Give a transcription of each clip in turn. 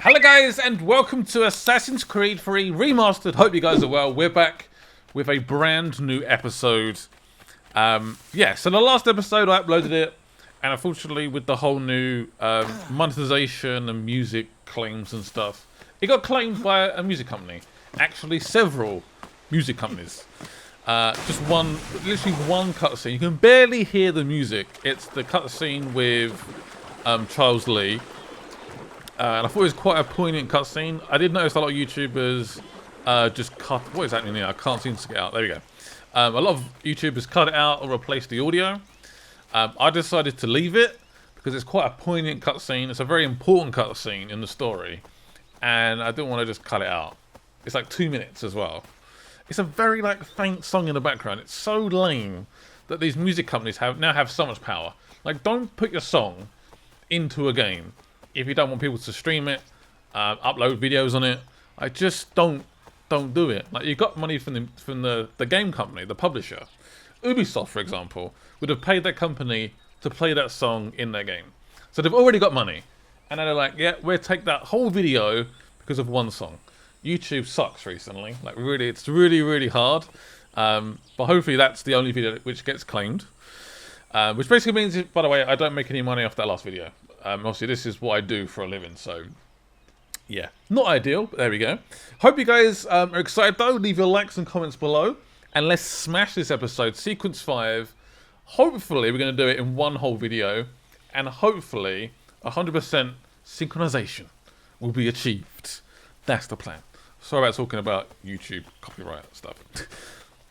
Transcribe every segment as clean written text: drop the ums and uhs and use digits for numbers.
Hello guys and welcome to Assassin's Creed 3 Remastered. Hope you guys are well. We're back with a brand new episode. So the last episode I uploaded it, and unfortunately with the whole new monetization and music claims and stuff, it got claimed by a music company. Actually several music companies. Just one, literally one cutscene. You can barely hear the music. It's the cutscene with Charles Lee. And I thought it was quite a poignant cutscene. I did notice a lot of YouTubers just cut... What is happening here? I can't seem to get out. There we go. A lot of YouTubers cut it out or replace the audio. I decided to leave it because it's quite a poignant cutscene. It's a very important cutscene in the story. And I didn't want to just cut it out. It's like 2 minutes as well. It's a very faint song in the background. It's so lame that these music companies now have so much power. Like, don't put your song into a game if you don't want people to stream it, upload videos on it. Just don't do it. Like, you got money from the game company, the publisher. Ubisoft, for example, would have paid that company to play that song in their game. So they've already got money, and then they're like, yeah, we'll take that whole video because of one song. YouTube sucks recently. Like, really, it's really hard. But hopefully that's the only video which gets claimed. Which basically means, by the way, I don't make any money off that last video. Obviously, this is what I do for a living, so yeah, not ideal, but there we go. Hope you guys are excited, though. Leave your likes and comments below, and let's smash this episode, Sequence 5. Hopefully, we're going to do it in one whole video, and hopefully, 100% synchronization will be achieved. That's the plan. Sorry about talking about YouTube copyright stuff.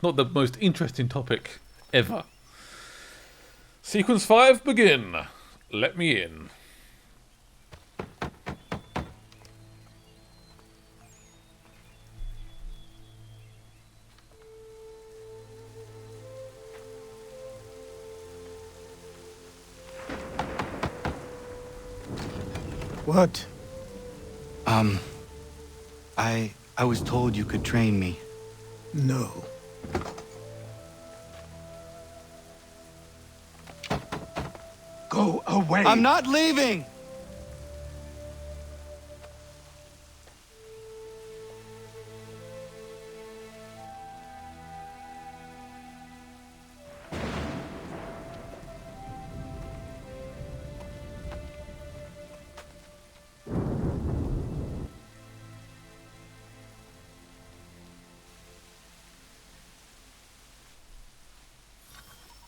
Not the most interesting topic ever. Sequence 5, begin. Let me in. What? I was told you could train me. No. Go away! I'm not leaving!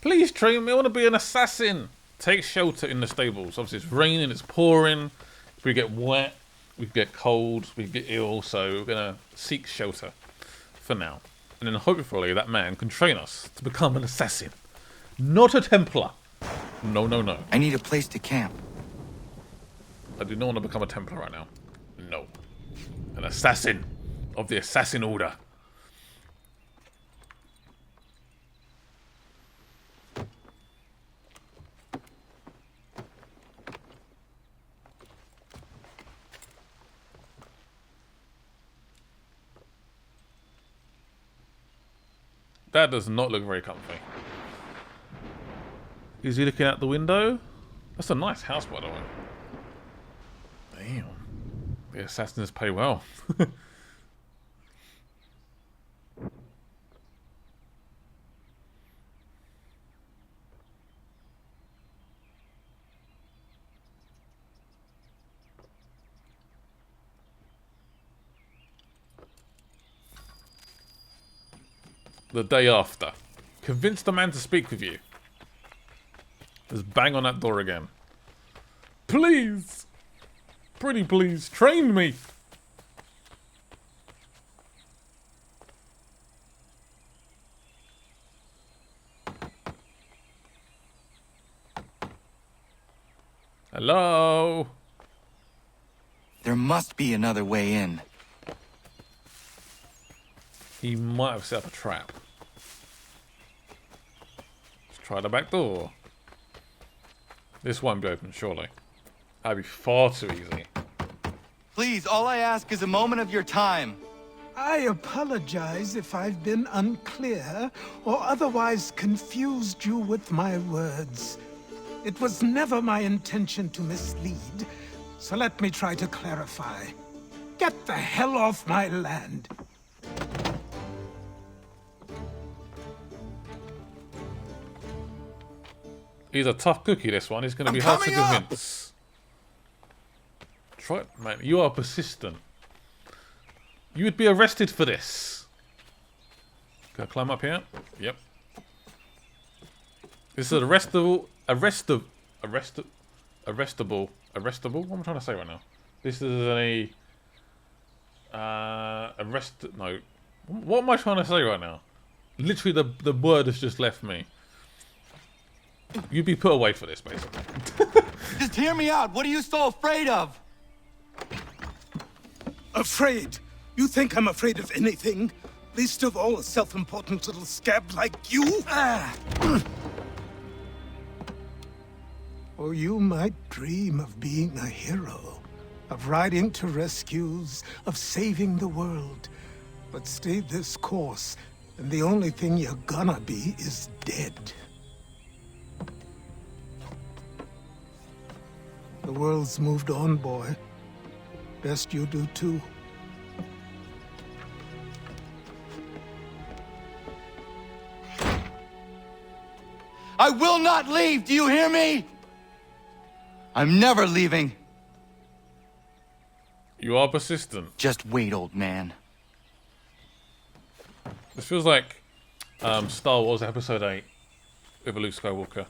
Please train me, I want to be an assassin. Take shelter in the stables. Obviously it's raining, it's pouring. If we get wet, we get cold, we get ill, so we're going to seek shelter for now. And then hopefully that man can train us to become an assassin. Not a Templar. No. I need a place to camp. I do not want to become a Templar right now. No. An assassin of the Assassin Order. That does not look very comfy. Is he looking out the window? That's a nice house, by the way. Damn. The assassins pay well. The day after. Convince the man to speak with you. Just bang on that door again. Please! Pretty please, train me! Hello? There must be another way in. He might have set up a trap. Let's try the back door. This won't be open, surely. That'd be far too easy. Please, all I ask is a moment of your time. I apologize if I've been unclear or otherwise confused you with my words. It was never my intention to mislead. So let me try to clarify. Get the hell off my land. He's a tough cookie, this one. He's going to be hard to convince. Try it, man. You are persistent. You would be arrested for this. Can I climb up here? Yep. This is arrestable. Arrestable. What am I trying to say right now? This is a no. What am I trying to say right now? Literally, the word has just left me. You'd be put away for this, basically. Just hear me out. What are you so afraid of? Afraid? You think I'm afraid of anything? Least of all a self-important little scab like you? Or you might dream of being a hero, of riding to rescues, of saving the world. But stay this course, and the only thing you're gonna be is dead. The world's moved on, boy. Best you do too. I will not leave. Do you hear me? I'm never leaving. You are persistent. Just wait, old man. This feels like Star Wars Episode 8 with Luke Skywalker.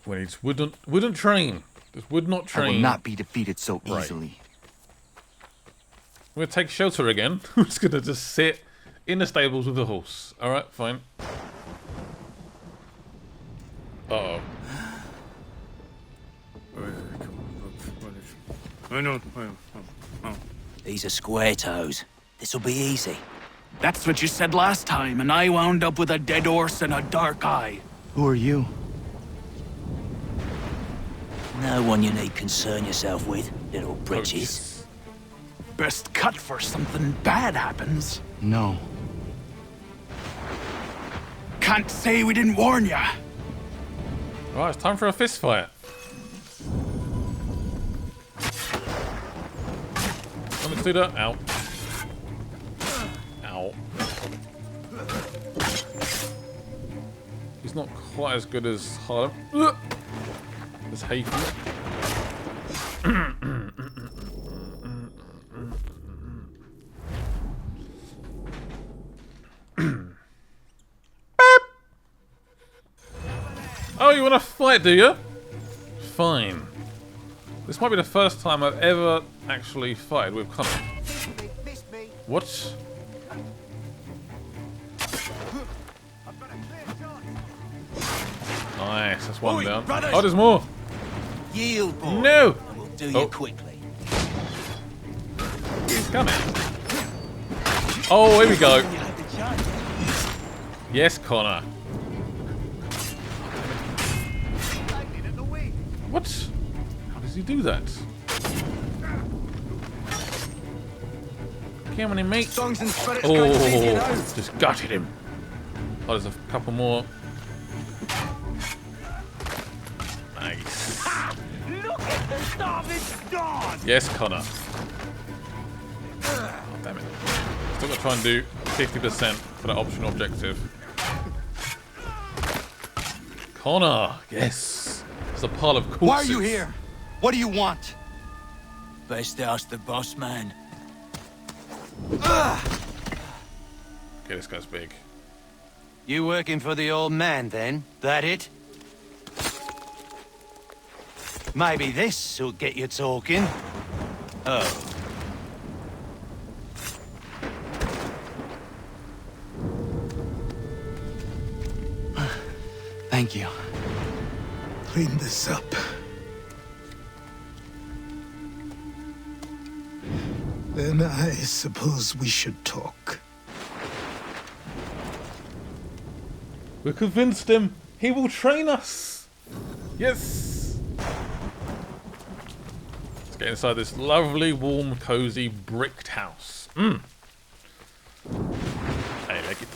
When he just wouldn't train. Just would not train. I will not be defeated so easily. I'm going to take shelter again. I'm just going to just sit in the stables with the horse. Alright, fine. Uh-oh. These are square toes. This'll be easy. That's what you said last time, and I wound up with a dead horse and a dark eye. Who are you? No one you need concern yourself with, little britches. Best cut for something bad happens. No. Can't say we didn't warn ya. Right, it's time for a fist fight. Let me do that. Ow. Ow. He's not quite as good as Harlem. As Hayden. Oh, you want to fight, do you? Fine. This might be the first time I've ever actually fighted with Connor. What? Nice, that's one down. Oh, there's more. Yield, boy. No! And we'll do you quickly. He's coming. Oh, here we go. Yes, Connor. What? How does he do that? Come on, mate. Oh, just gutted him. Oh, there's a couple more. Nice. Look at the starving dog! Yes, Connor. Oh, damn it. Still got to try and do 50% for that optional objective. Connor, yes. It's a pile of corpses. Why are you here? What do you want? Best ask the boss man. Okay, this guy's big. You working for the old man, then? That it? Maybe this will get you talking. Oh. Thank you. Clean this up. Then I suppose we should talk. We convinced him. He will train us. Yes. Let's get inside this lovely, warm, cozy, bricked house. I like it.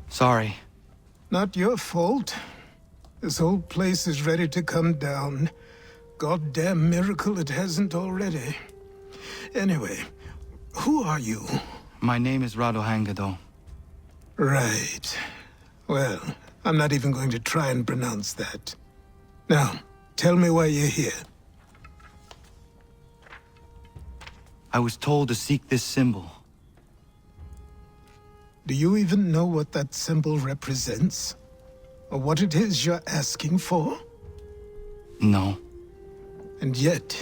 Sorry. Not your fault. This whole place is ready to come down. Goddamn miracle it hasn't already. Anyway, who are you? My name is Radohangado. Right. Well, I'm not even going to try and pronounce that. Now, tell me why you're here. I was told to seek this symbol. Do you even know what that symbol represents? Or what it is you're asking for? No. And yet,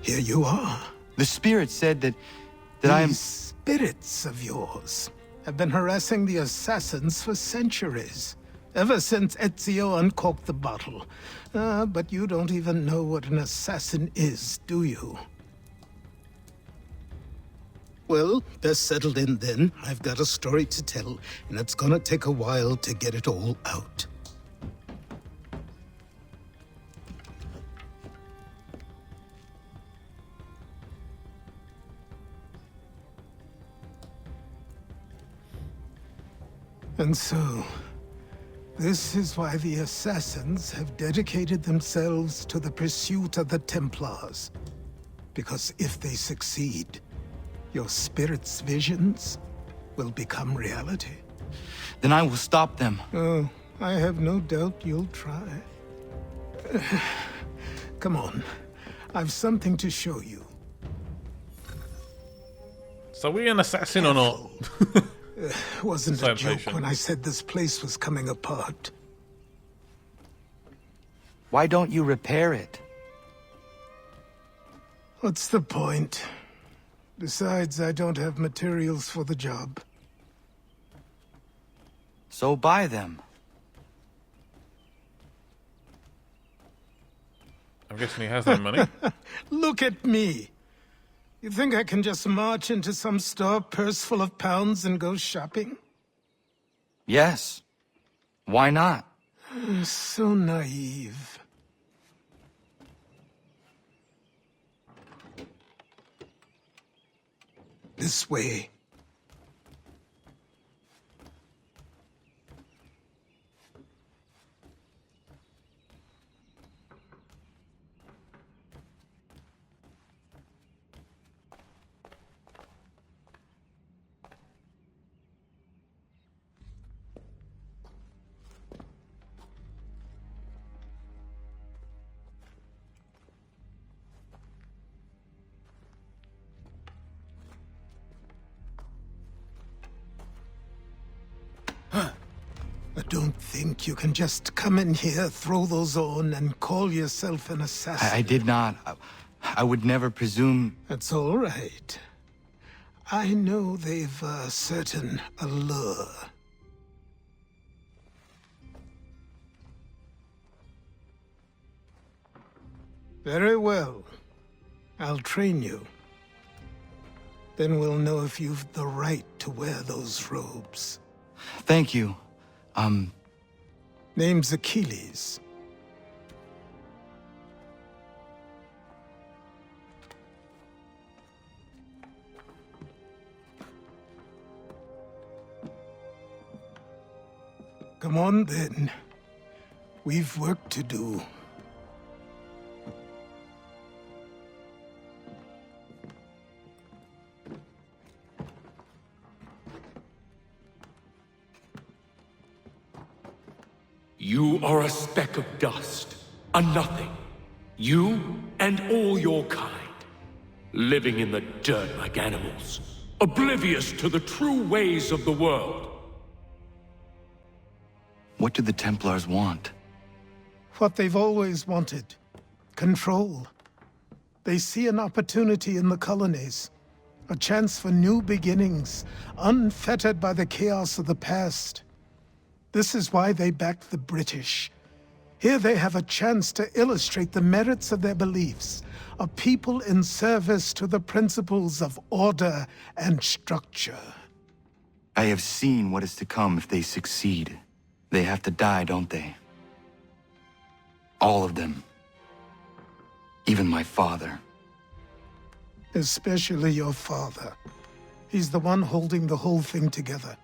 here you are. The spirit said that I am... These spirits of yours have been harassing the assassins for centuries. Ever since Ezio uncorked the bottle. But you don't even know what an assassin is, do you? Well, best settled in then. I've got a story to tell, and it's gonna take a while to get it all out. And so, this is why the Assassins have dedicated themselves to the pursuit of the Templars. Because if they succeed, your spirit's visions will become reality. Then I will stop them. Oh, I have no doubt you'll try. Come on, I've something to show you. So we an assassin or not? Wasn't So a joke impatient. when I said this place was coming apart. Why don't you repair it? What's the point? Besides, I don't have materials for the job. So buy them. I'm guessing he has no money. Look at me! You think I can just march into some store purse full of pounds and go shopping? Yes. Why not? So naive. This way. I don't think you can just come in here, throw those on, and call yourself an assassin. I did not. I would never presume... That's all right. I know they've a certain allure. Very well. I'll train you. Then we'll know if you've the right to wear those robes. Thank you. Name's Achilles. Come on, then. We've work to do. You are a speck of dust, a nothing. You and all your kind, living in the dirt like animals, oblivious to the true ways of the world. What do the Templars want? What they've always wanted. Control. They see an opportunity in the colonies. A chance for new beginnings, unfettered by the chaos of the past. This is why they backed the British. Here they have a chance to illustrate the merits of their beliefs. A people in service to the principles of order and structure. I have seen what is to come if they succeed. They have to die, don't they? All of them. Even Even my father. Especially your father. He's the one holding the whole thing together.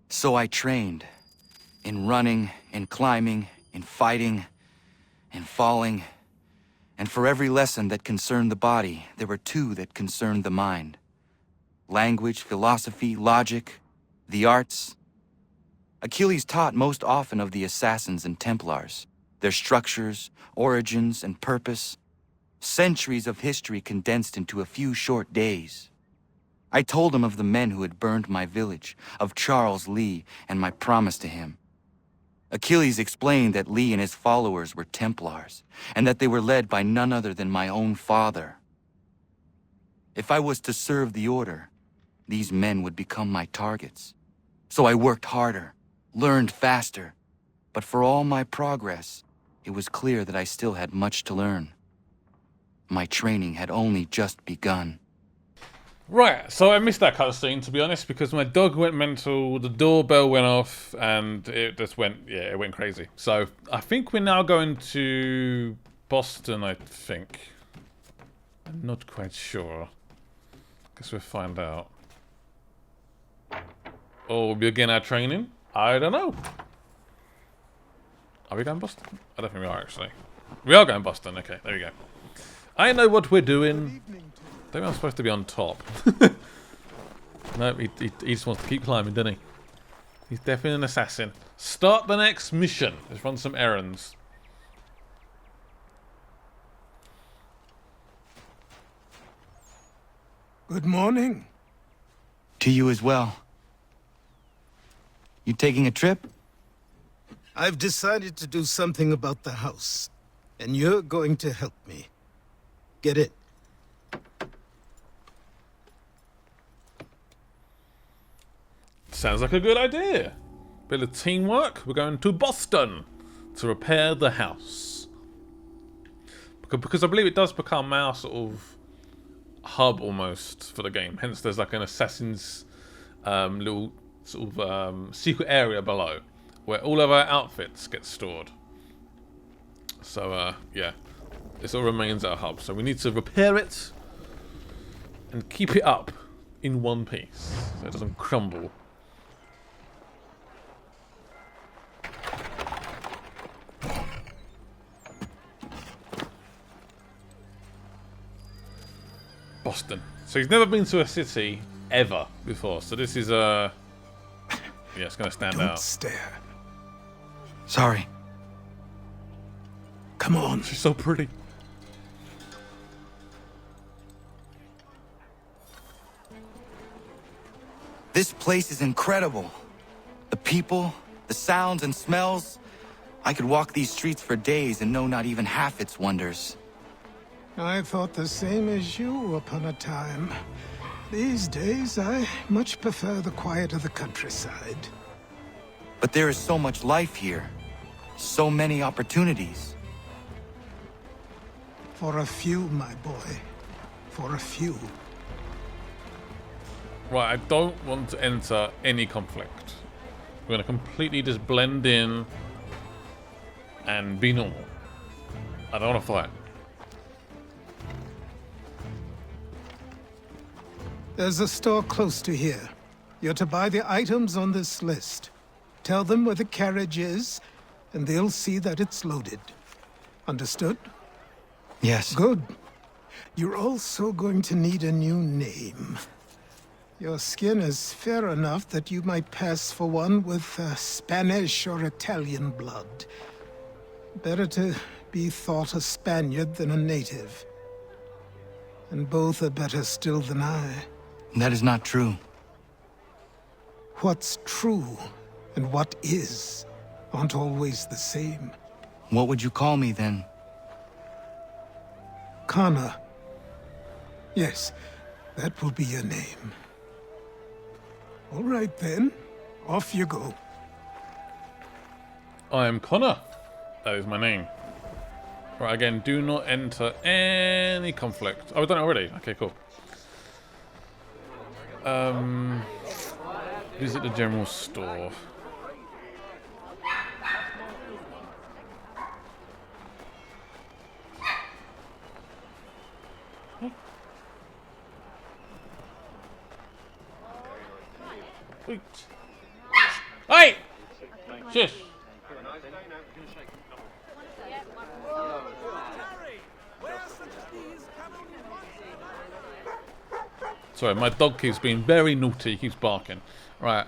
So I trained. In running, in climbing, in fighting, in falling. And for every lesson that concerned the body, there were two that concerned the mind. Language, philosophy, logic, the arts. Achilles taught most often of the assassins and Templars, their structures, origins, and purpose. Centuries of history condensed into a few short days. I told him of the men who had burned my village, of Charles Lee, and my promise to him. Achilles explained that Lee and his followers were Templars, and that they were led by none other than my own father. If I was to serve the order, these men would become my targets. So I worked harder, learned faster, but for all my progress, it was clear that I still had much to learn. My training had only just begun. Right, so I missed that cutscene, to be honest, because my dog went mental, the doorbell went off, and it just went, yeah, it went crazy. So I think we're now going to Boston, I think. I'm not quite sure. Guess we'll find out. Or we'll begin our training? I don't know. Are we going Boston? I don't think we are, actually. We are going Boston, okay, there we go. I know what we're doing. I think I'm supposed to be on top. No, he just wants to keep climbing, doesn't he? He's definitely an assassin. Start the next mission. Let's run some errands. Good morning. To you as well. You taking a trip? I've decided to do something about the house, and you're going to help me. Get it? Sounds like a good idea. Bit of teamwork. We're going to Boston to repair the house. Because I believe it does become our sort of hub almost for the game. Hence there's like an assassin's little sort of secret area below where all of our outfits get stored. So yeah, this all remains our hub. So we need to repair it and keep it up in one piece so it doesn't crumble. Boston. So he's never been to a city ever before. So this is yeah, it's going to stand Don't out. stare. Sorry. Come on. She's so pretty. This place is incredible. The people, the sounds and smells. I could walk these streets for days and know not even half its wonders. I thought the same as you upon a time. These days, I much prefer the quiet of the countryside. But there is so much life here. So many opportunities. For a few, my boy. For a few. Right, I don't want to enter any conflict. We're going to completely just blend in and be normal. I don't want to fight. There's a store close to here. You're to buy the items on this list. Tell them where the carriage is, and they'll see that it's loaded. Understood? Yes. Good. You're also going to need a new name. Your skin is fair enough that you might pass for one with Spanish or Italian blood. Better to be thought a Spaniard than a native. And both are better still than I. That is not true. What's true and what is aren't always the same. What would you call me then? Kana. Yes, that will be your name. All right then, off you go. I am Connor. That is my name. Right, again, do not enter any conflict. Oh, we've done it already. Okay, cool. Visit the general store. Wait. Hey! Shush! Sorry, my dog keeps being very naughty. He keeps barking. Right,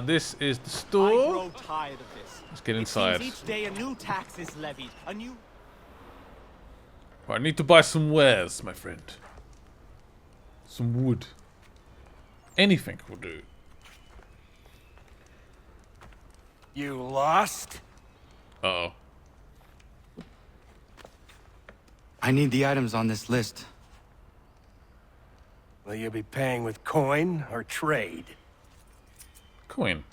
this is the I store. grow tired of this. Let's get It inside. seems each day a new tax is levied, a new... Right, I need to buy some wares, my friend. Some wood. Anything will do. You lost? Uh-oh. I need the items on this list. Will you be paying with coin or trade? Coin.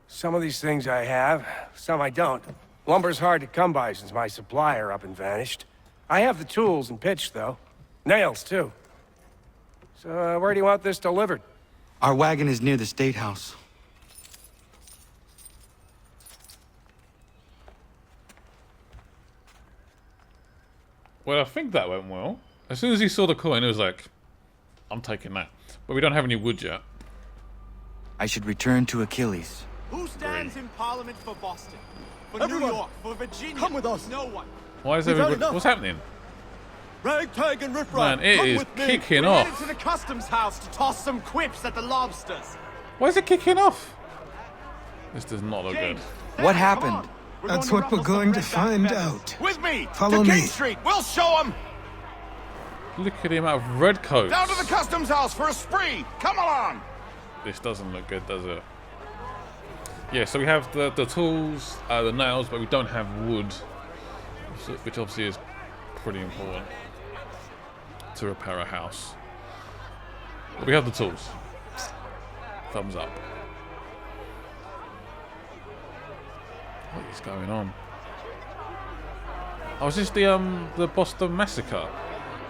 Some of these things I have, some I don't. Lumber's hard to come by since my supplier up and vanished. I have the tools and pitch, though. Nails, too. So, where do you want this delivered? Our wagon is near the State House. Well, I think that went well. As soon as he saw the coin, it was like, I'm taking that. But we don't have any wood yet. I should return to Achilles. Who stands in Parliament for Boston? For Everyone, New York? For Virginia? come with us. No one. Why is We've had everybody... enough. What's happening? Ragtag and riffraff, Man, it come is with me. kicking We're off. headed to the customs house to toss some quips at the lobsters. Why is it kicking off? This does not look good. James, What Dad, happened? come on. We're That's going what to we're ruffle some going to red dot find feathers. out. With me. Follow to me. King Street. We'll show them. Look at the amount of red coats. Down to the customs house for a spree. Come along. This doesn't look good, does it? Yeah, so we have the tools, the nails, but we don't have wood. Which obviously is pretty important to repair a house. But we have the tools. Thumbs up. What is going on? Oh, is this the Boston Massacre?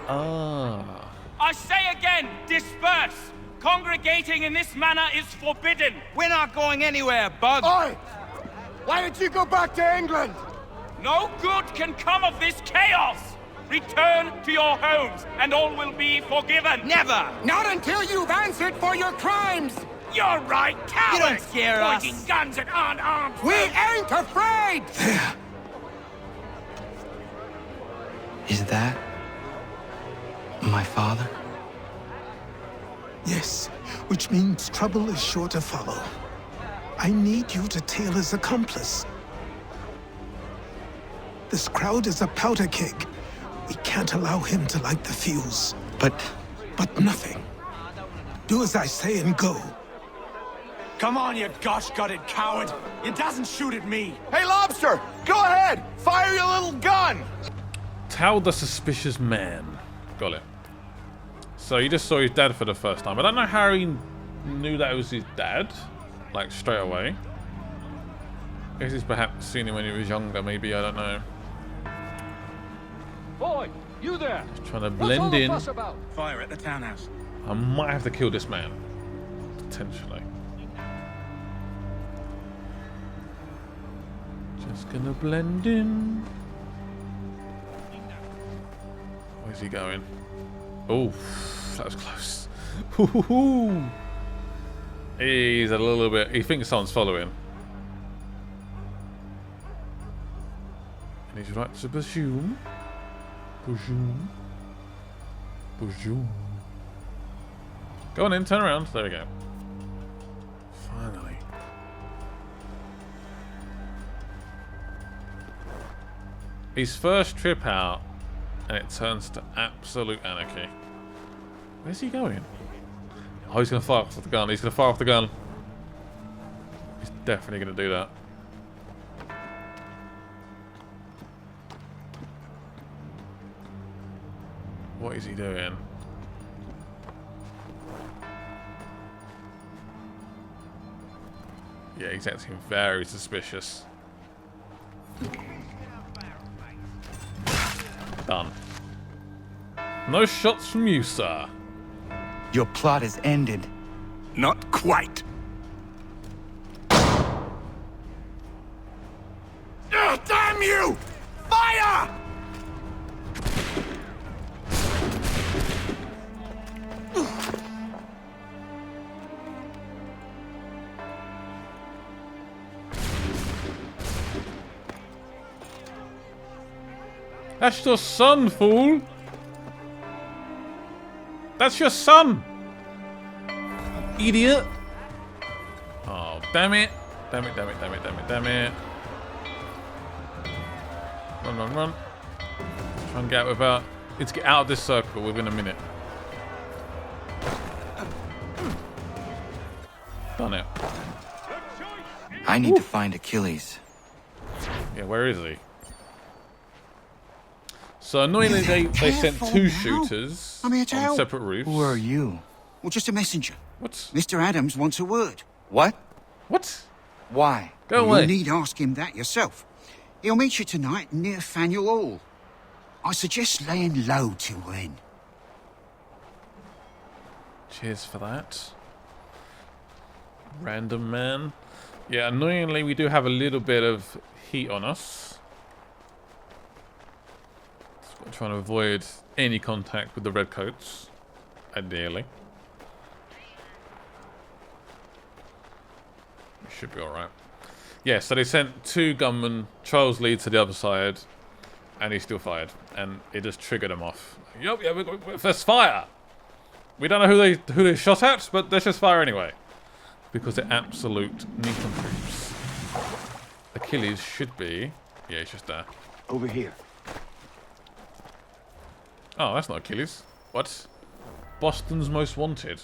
Ah. I say again, disperse! Congregating in this manner is forbidden! We're not going anywhere, Bug. Oi! Why did you go back to England? No good can come of this chaos! Return to your homes, and all will be forgiven! Never! Not until you've answered for your crimes! You're right, cowards! You don't scare us. Pointing guns at unarmed We ain't afraid! There. Is that my father? Yes, which means trouble is sure to follow. I need you to tail his accomplice. This crowd is a powder keg. We can't allow him to light the fuse. But But nothing. Do as I say and go. Come on, you gosh-gutted coward. It doesn't shoot at me. Hey, Lobster! Go ahead! Fire your little gun! Tell the suspicious man. Got it. So he just saw his dad for the first time. I don't know how he knew that it was his dad, like straight away. I guess he's perhaps seen him when he was younger, maybe, I don't know. Boy, you there! Just trying to blend in. About? Fire at the townhouse. I might have to kill this man. Potentially. Just gonna blend in. Where's he going? Oh, that was close. Ooh. He's a little bit... He thinks someone's following. And he's right to presume. Presume. Presume. Go on in, turn around. There we go. Finally. His first trip out, and it turns to absolute anarchy. Where's he going? Oh, he's going to fire off the gun. He's going to fire off the gun. He's definitely going to do that. What is he doing? Yeah, he's acting very suspicious. Done. No shots from you, sir. Your plot has ended. Not quite. Damn you! Fire! That's your son, fool! That's your son! Idiot! Oh, damn it. Damn it, damn it, damn it, damn it, damn it. Run, run, run. Try and get out without... Let's get out of this circle within a minute. Done it. I need to find Achilles. Yeah, where is he? So annoyingly, they sent two shooters I'm here to on help. separate roofs. Who are you? Well, just a messenger. What? Mr. Adams wants a word. What? What? Why? Go You'll away. need ask him that yourself. He'll meet you tonight near Faneuil Hall. I suggest laying low till then. Cheers for that. Random man. Yeah, annoyingly, we do have a little bit of heat on us. So we're trying to avoid any contact with the redcoats, ideally. We should be alright. Yeah, so they sent two gunmen, Charles Lee to the other side, and he still fired. And it just triggered him off. Yup, yeah, let's fire! We don't know who they shot at, but let's just fire anyway. Because they're absolute nincompoops. Achilles should be... Yeah, he's just there. Over here. Oh, that's not Achilles. What? Boston's Most Wanted.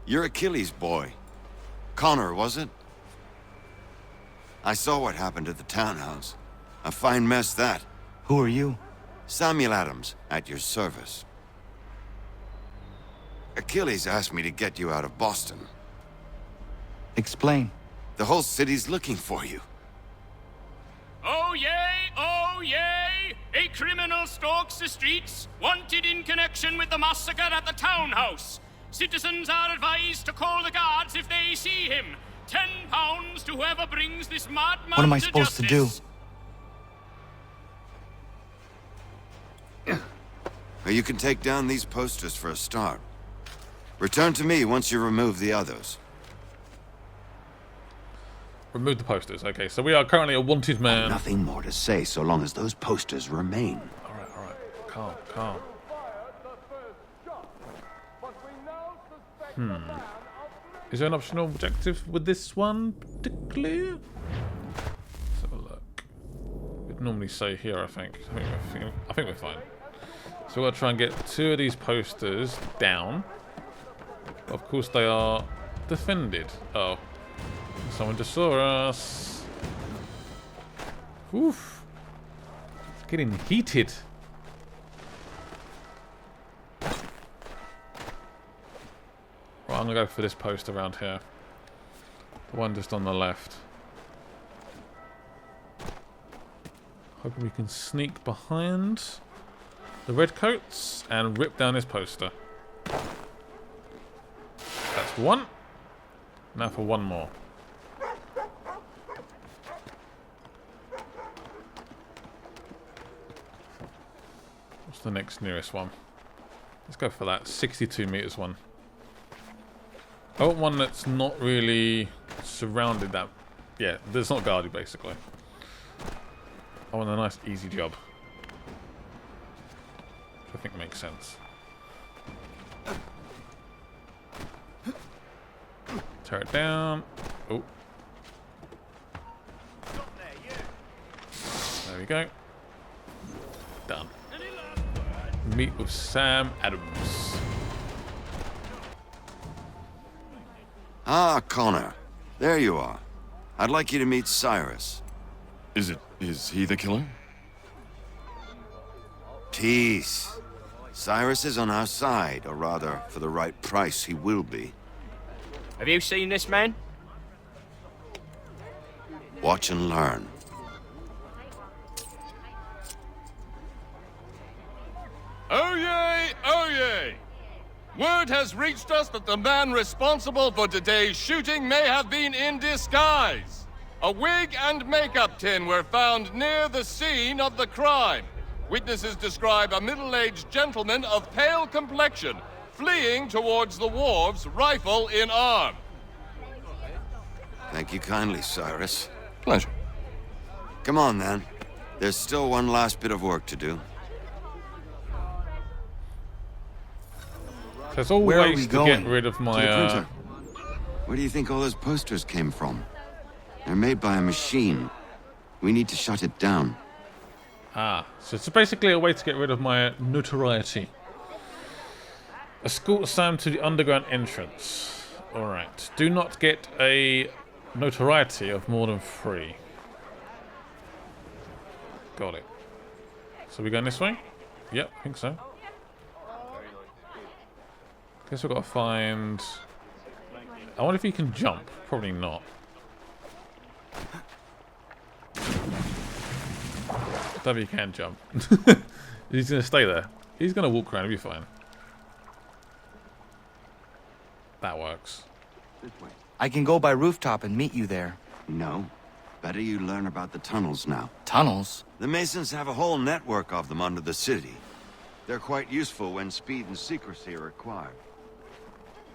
You're Achilles' boy. Connor, was it? I saw what happened at the townhouse. A fine mess, that. Who are you? Samuel Adams, at your service. Achilles asked me to get you out of Boston. Explain. The whole city's looking for you. Oh yay, oh yay! A criminal stalks the streets, wanted in connection with the massacre at the townhouse. Citizens are advised to call the guards if they see him. £10 to whoever brings this madman What am I supposed to do? Well, you can take down these posters for a start. Return to me once you remove the others. Remove the posters. Okay, so we are currently a wanted man. Nothing more to say so long as those posters remain. Alright, alright. Calm, calm. Is there an optional objective with this one particularly? Let's have a look. We'd normally say here, I think. I think we're fine. So we've got to try and get two of these posters down. Of course they are defended. Oh. Someone just saw us. Oof. It's getting heated. Right, I'm going to go for this post around here. The one just on the left. Hoping we can sneak behind the redcoats and rip down his poster. That's one. Now for one more. What's the next nearest one? Let's go for that 62 meters one. I want one that's not really surrounded that... Yeah, that's not guarded basically. I want a nice easy job. Which I think makes sense. Tear it down. Oh. There we go. Done. Meet with Sam Adams. Ah, Connor. There you are. I'd like you to meet Cyrus. Is he the killer? Peace. Cyrus is on our side, or rather, for the right price, he will be. Have you seen this man? Watch and learn. Oyez! Oyez! Word has reached us that the man responsible for today's shooting may have been in disguise. A wig and makeup tin were found near the scene of the crime. Witnesses describe a middle-aged gentleman of pale complexion fleeing towards the wharves, rifle in arm. Thank you kindly, Cyrus. Pleasure. Come on, then. There's still one last bit of work to do. There's Where are always we to going? get rid of To my the printer. Where do you think all those posters came from? They're made by a machine. We need to shut it down. So it's basically a way to get rid of my notoriety. Escort Sam to the underground entrance. Alright. Do not get a notoriety of more than 3. Got it. So we going this way? Yep, I think so. Guess we've got to find... I wonder if he can jump. Probably not. Maybe he can jump. He's going to stay there. He's going to walk around. He'll be fine. That works. I can go by rooftop and meet you there. No. Better you learn about the tunnels now. Tunnels? The Masons have a whole network of them under the city. They're quite useful when speed and secrecy are required.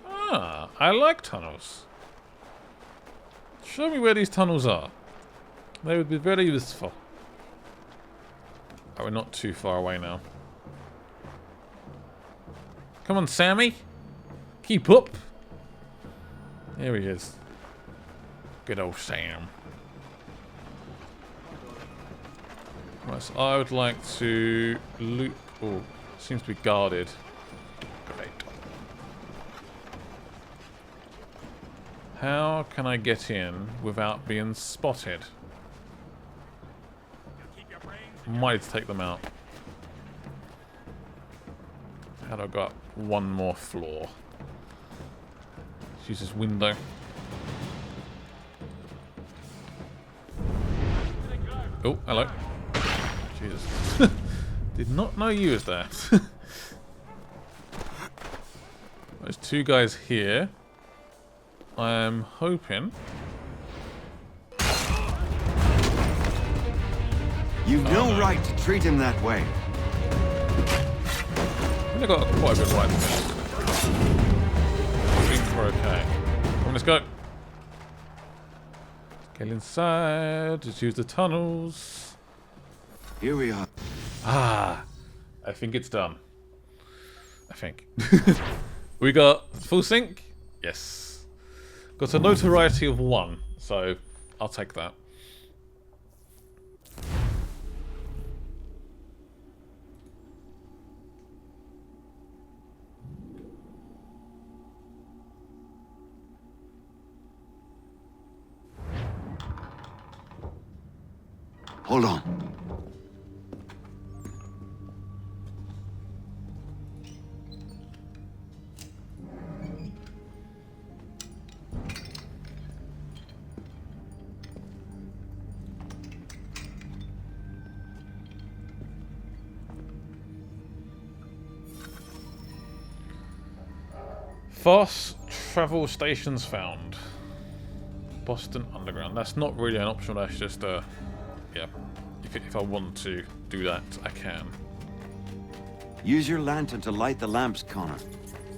Ah, I like tunnels. Show me where these tunnels are. They would be very useful. Oh, we're not too far away now. Come on, Sammy. Keep up. Here he is. Good old Sam. Right, so I would like to loop. Oh, seems to be guarded. Great. How can I get in without being spotted? Might take them out. How do I go up one more floor? Let's use this window. Oh, hello. Jesus. Did not know you was there. There's 2 guys here. I'm hoping... You've no right to treat him that way. I think I got quite a good right to this. I think we're okay. Come on, let's go. Get inside. Just use the tunnels. Here we are. Ah, I think it's done. I think. We got full sync? Yes. Got a notoriety of 1, so I'll take that. Hold on. Fast travel stations found. Boston Underground. That's not really an option. That's just yeah. If I want to do that, I can. Use your lantern to light the lamps, Connor.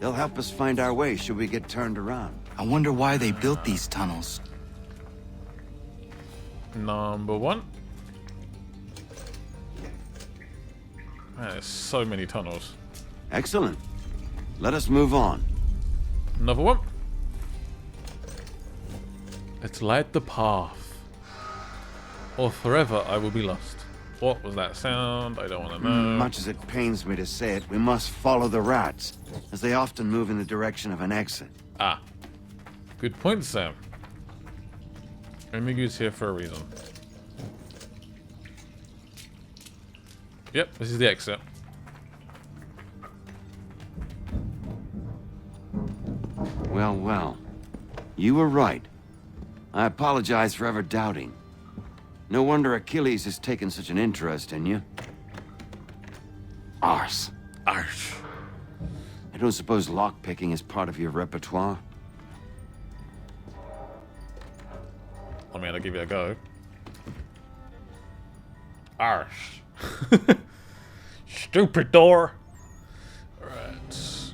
They'll help us find our way should we get turned around. I wonder why they built these tunnels. Number 1. Man, there's so many tunnels. Excellent. Let us move on. Another one. Let's light the path. Or forever I will be lost. What was that sound? I don't want to know. Much as it pains me to say it, we must follow the rats, as they often move in the direction of an exit. Ah. Good point, Sam. Remigu's here for a reason. Yep, this is the exit. Well, well. You were right. I apologize for ever doubting. No wonder Achilles has taken such an interest in you. Arse. Arse. I don't suppose lockpicking is part of your repertoire? I mean, I'll give it a go. Arse. Stupid door. Right.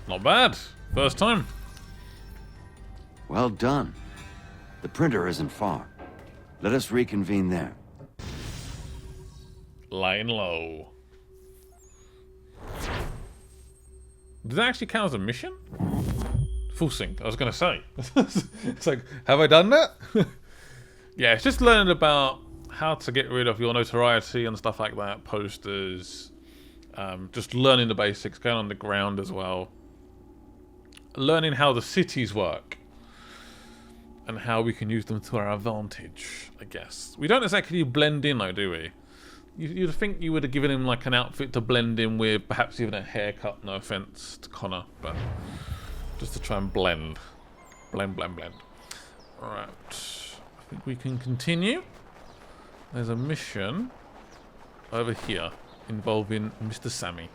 Not bad. First time. Well done. The printer isn't far. Let us reconvene there. Laying low. Does that actually count as a mission? Full sync, I was going to say. It's like, have I done that? Yeah, it's just learning about how to get rid of your notoriety and stuff like that. Posters. Just learning the basics, going on the ground as well. Learning how the cities work. And how we can use them to our advantage, I guess. We don't exactly blend in though, do we? You'd think you would have given him like an outfit to blend in with, perhaps even a haircut, no offense to Connor, but just to try and blend. Blend. Alright, I think we can continue. There's a mission over here involving Mr. Sammy.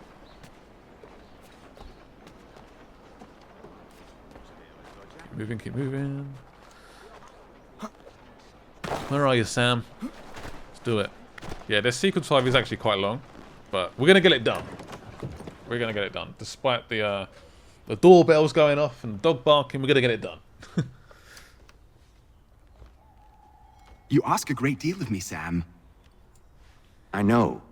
Keep moving. Where are you, Sam? Let's do it. Yeah, this sequence 5 is actually quite long, but we're gonna get it done. We're gonna get it done, despite the doorbells going off and the dog barking. We're gonna get it done. You ask a great deal of me, Sam. I know,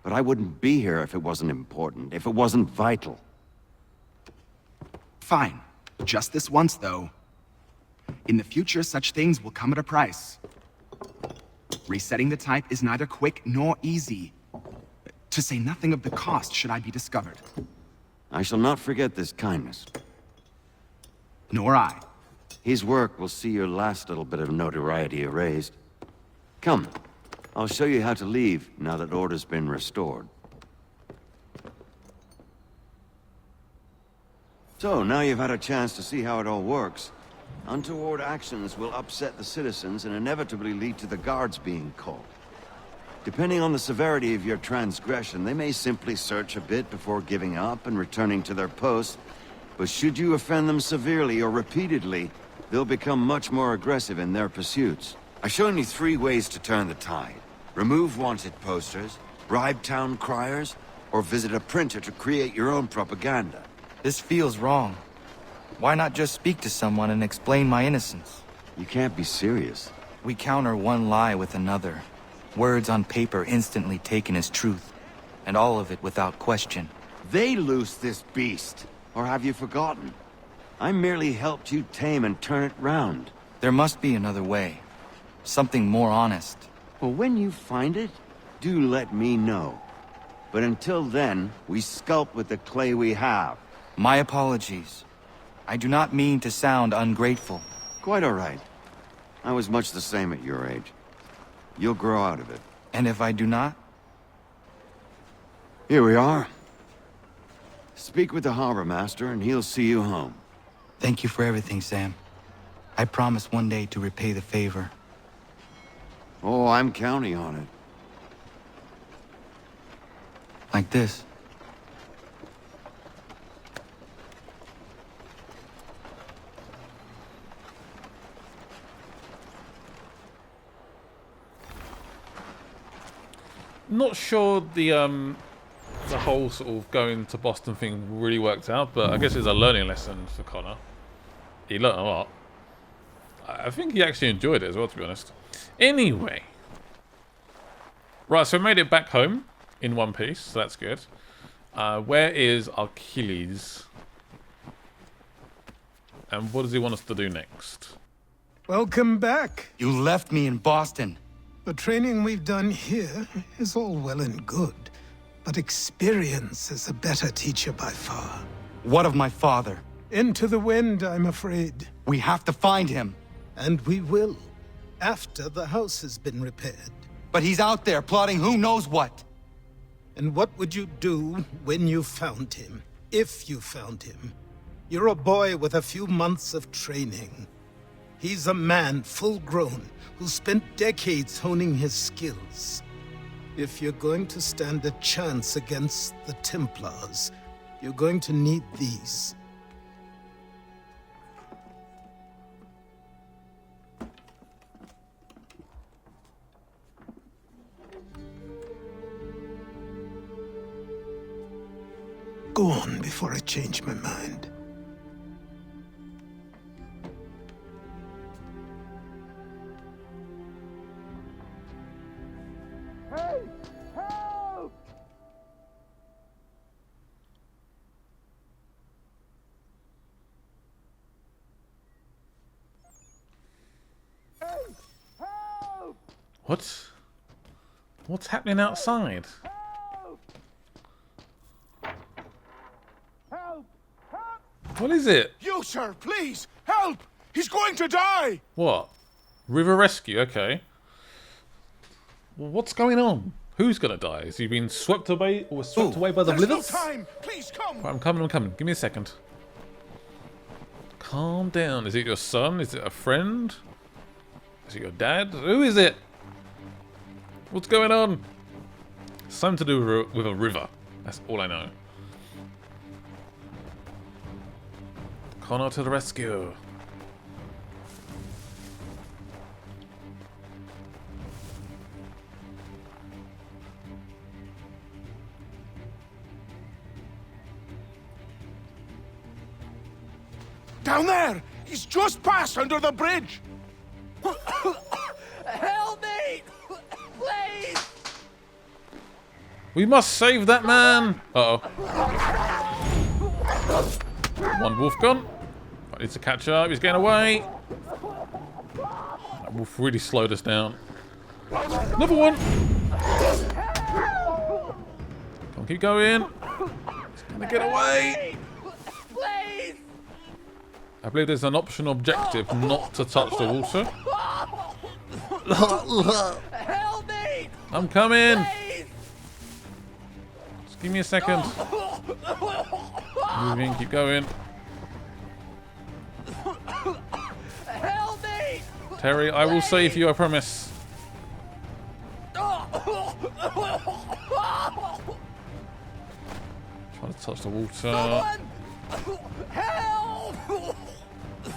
but I wouldn't be here if it wasn't important, if it wasn't vital. Fine. Just this once, though. In the future, such things will come at a price. Resetting the type is neither quick nor easy. To say nothing of the cost should I be discovered. I shall not forget this kindness. Nor I. His work will see your last little bit of notoriety erased. Come, I'll show you how to leave now that order's been restored. So, now you've had a chance to see how it all works. Untoward actions will upset the citizens and inevitably lead to the guards being called. Depending on the severity of your transgression, they may simply search a bit before giving up and returning to their posts. But should you offend them severely or repeatedly, they'll become much more aggressive in their pursuits. I've shown you 3 ways to turn the tide. Remove wanted posters, bribe town criers, or visit a printer to create your own propaganda. This feels wrong. Why not just speak to someone and explain my innocence? You can't be serious. We counter one lie with another. Words on paper instantly taken as truth. And all of it without question. They loose this beast. Or have you forgotten? I merely helped you tame and turn it round. There must be another way. Something more honest. Well, when you find it, do let me know. But until then, we sculpt with the clay we have. My apologies. I do not mean to sound ungrateful. Quite all right. I was much the same at your age. You'll grow out of it. And if I do not? Here we are. Speak with the harbor master and he'll see you home. Thank you for everything, Sam. I promise one day to repay the favor. Oh, I'm counting on it. Like this. Not sure the whole sort of going to Boston thing really worked out, but I guess it's a learning lesson for Connor. He learned a lot. I think he actually enjoyed it as well, to be honest. Anyway. Right, so we made it back home in one piece, so that's good. Where is Achilles? And what does he want us to do next? Welcome back. You left me in Boston. The training we've done here is all well and good, but experience is a better teacher by far. What of my father? Into the wind, I'm afraid. We have to find him. And we will, after the house has been repaired. But he's out there plotting who knows what. And what would you do when you found him? If you found him? You're a boy with a few months of training. He's a man full grown who spent decades honing his skills. If you're going to stand a chance against the Templars, you're going to need these. Go on before I change my mind. Hey! Help! Hey! Help! What? What's happening outside? Help! Help! What is it? You, sir, please, help! He's going to die! What? River rescue, okay. Well, what's going on? Who's gonna die? Has he been swept away or swept away by the There's no blithers? time! Please come! Right, I'm coming. Give me a second. Calm down. Is it your son? Is it a friend? Is it your dad? Who is it? What's going on? Something to do with a river. That's all I know. Connor to the rescue. Down there! He's just passed under the bridge! Help me! Please! We must save that man! Uh-oh. One wolf gone. I need to catch up. He's getting away. That wolf really slowed us down. Another one! Come on, keep going. He's gonna get away. Please! I believe there's an optional objective not to touch the water. Help me! I'm coming! Please! Just give me a second. Moving, keep going. Help me! Terry, I will save you, I promise. Trying to touch the water. Help!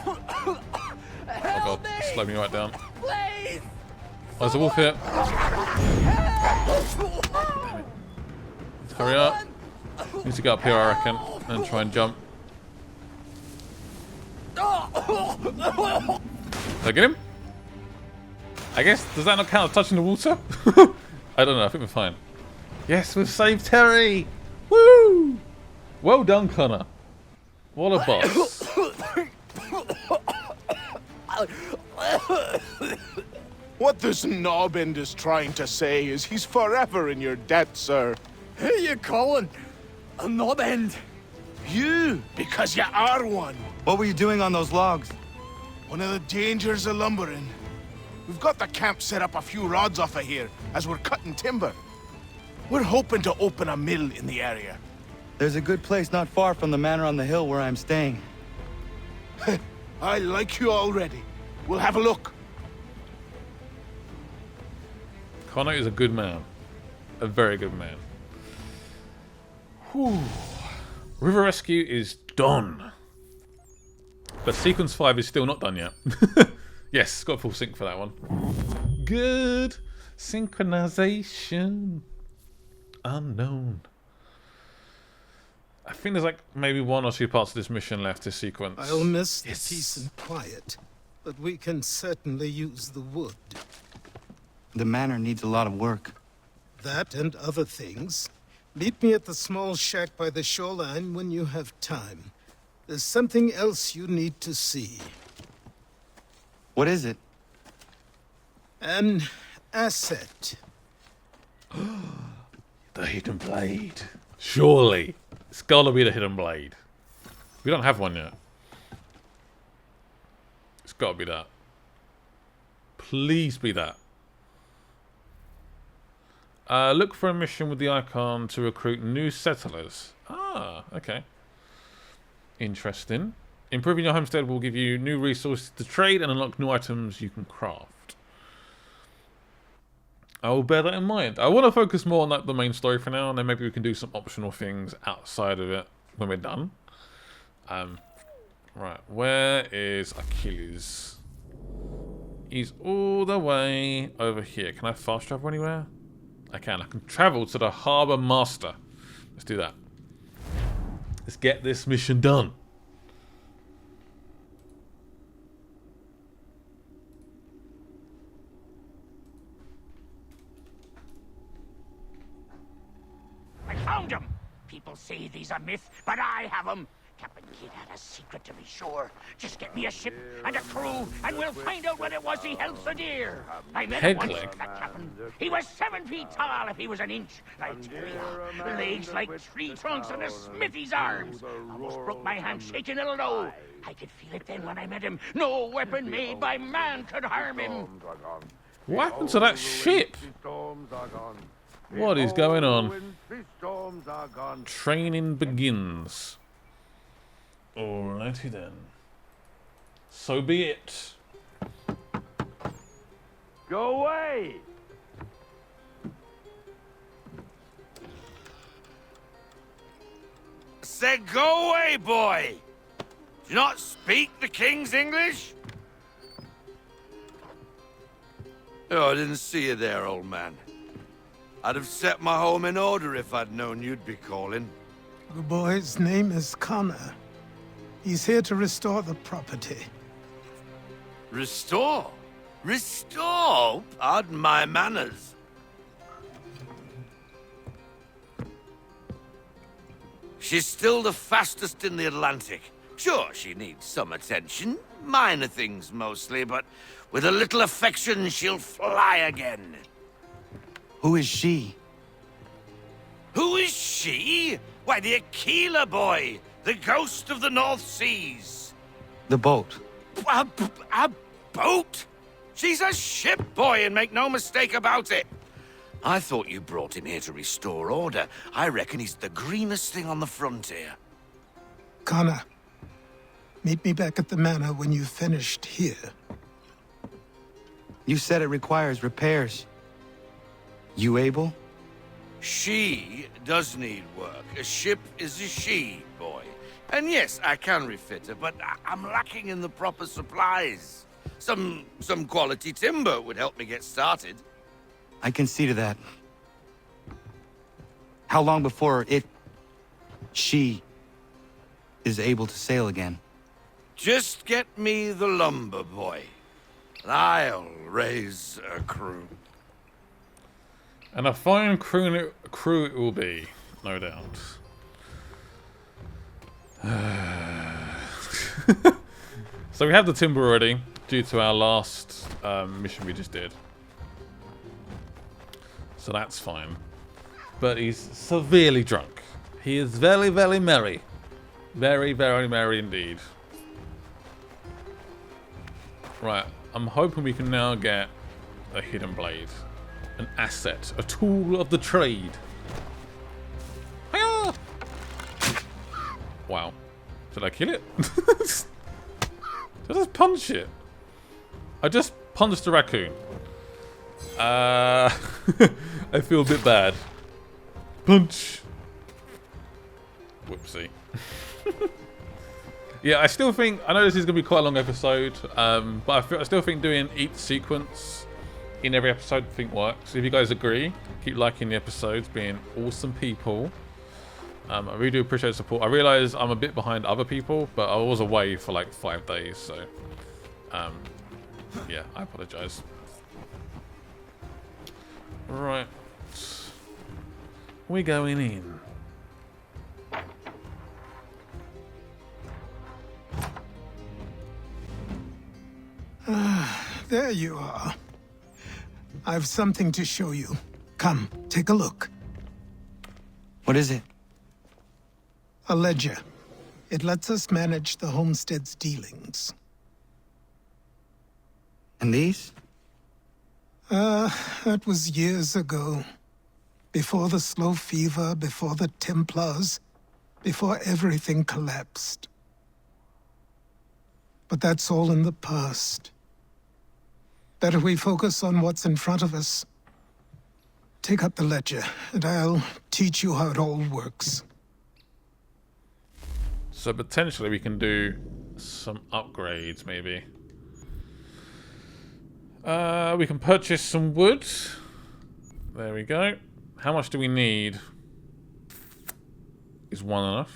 Oh god, slow me right down. Please! Oh, there's a wolf here. Let's hurry up. Need to get up here, I reckon, and try and jump. Did I get him? I guess, does that not count as touching the water? I don't know, I think we're fine. Yes, we've saved Terry! Woo! Well done, Connor. What a boss. What this knobend is trying to say is he's forever in your debt, sir. Who you calling? A knob end? You, because you are one. What were you doing on those logs? One of the dangers of lumbering. We've got the camp set up a few rods off of here as we're cutting timber. We're hoping to open a mill in the area. There's a good place not far from the manor on the hill where I'm staying. I like you already. We'll have a look. Connor is a good man. A very good man. Whew. River Rescue is done. But Sequence 5 is still not done yet. Yes, got full sync for that one. Good. Synchronization. Unknown. I think there's like maybe 1 or 2 parts of this mission left to sequence. I'll miss the peace and quiet, but we can certainly use the wood. The manor needs a lot of work. That and other things. Meet me at the small shack by the shoreline when you have time. There's something else you need to see. What is it? An asset. The hidden blade. Surely. It's gotta be the hidden blade. We don't have one yet. It's gotta be that. Please be that. Look for a mission with the icon to recruit new settlers. Ah, okay. Interesting. Improving your homestead will give you new resources to trade and unlock new items you can craft. I will bear that in mind. I want to focus more on like the main story for now, and then maybe we can do some optional things outside of it when we're done. Right, where is Achilles? He's all the way over here. Can I fast travel anywhere? I can. I can travel to the Harbour Master. Let's do that. Let's get this mission done. I found him! People say these a myth, but I have him. Captain Kidd had a secret, to be sure. Just get me a ship and a crew, and we'll find out what it was he held so dear. I met him once, that captain. He was 7 feet tall if he was an inch. I tell you, legs like tree trunks and a smithy's arms. Almost broke my hand shaking it low. I could feel it then when I met him. No weapon made by man could harm him. What happened to that ship? What is going on? Training begins. Alrighty then. So be it. Go away! I said go away, boy! Do you not speak the King's English? Oh, I didn't see you there, old man. I'd have set my home in order if I'd known you'd be calling. The boy's name is Connor. He's here to restore the property. Restore? Restore? Pardon my manners. She's still the fastest in the Atlantic. Sure, she needs some attention. Minor things mostly, but with a little affection, she'll fly again. Who is she? Who is she? Why, the Achilles boy, the ghost of the North Seas. The boat. A boat? She's a ship, boy, and make no mistake about it. I thought you brought him here to restore order. I reckon he's the greenest thing on the frontier. Connor, meet me back at the manor when you've finished here. You said it requires repairs. You able? She does need work. A ship is a she, boy. And yes, I can refit her, but I'm lacking in the proper supplies. Some quality timber would help me get started. I can see to that. How long before she is able to sail again? Just get me the lumber, boy. And I'll raise a crew. And a fine crew it will be, no doubt. So we have the timber already, due to our last mission we just did. So that's fine. But he's severely drunk. He is very, very merry. Very, very merry indeed. Right, I'm hoping we can now get a hidden blade. An asset, a tool of the trade. Hi-ya! Wow. Did I kill it? Did I just punch it? I just punched a raccoon. I feel a bit bad. Punch. Whoopsie. Yeah, I still think, I know this is going to be quite a long episode, but I still think doing each sequence in every episode I think works. If you guys agree, keep liking the episodes, being awesome people. I really do appreciate the support. I realise I'm a bit behind other people, but I was away for like 5 days, so yeah, I apologise. Right, we're going in. There you are. I've something to show you. Come, take a look. What is it? A ledger. It lets us manage the homestead's dealings. And these? That was years ago. Before the slow fever, before the Templars, before everything collapsed. But that's all in the past. Better we focus on what's in front of us. Take up the ledger, and I'll teach you how it all works. So potentially we can do some upgrades, maybe. We can purchase some wood. There we go. How much do we need? Is one enough?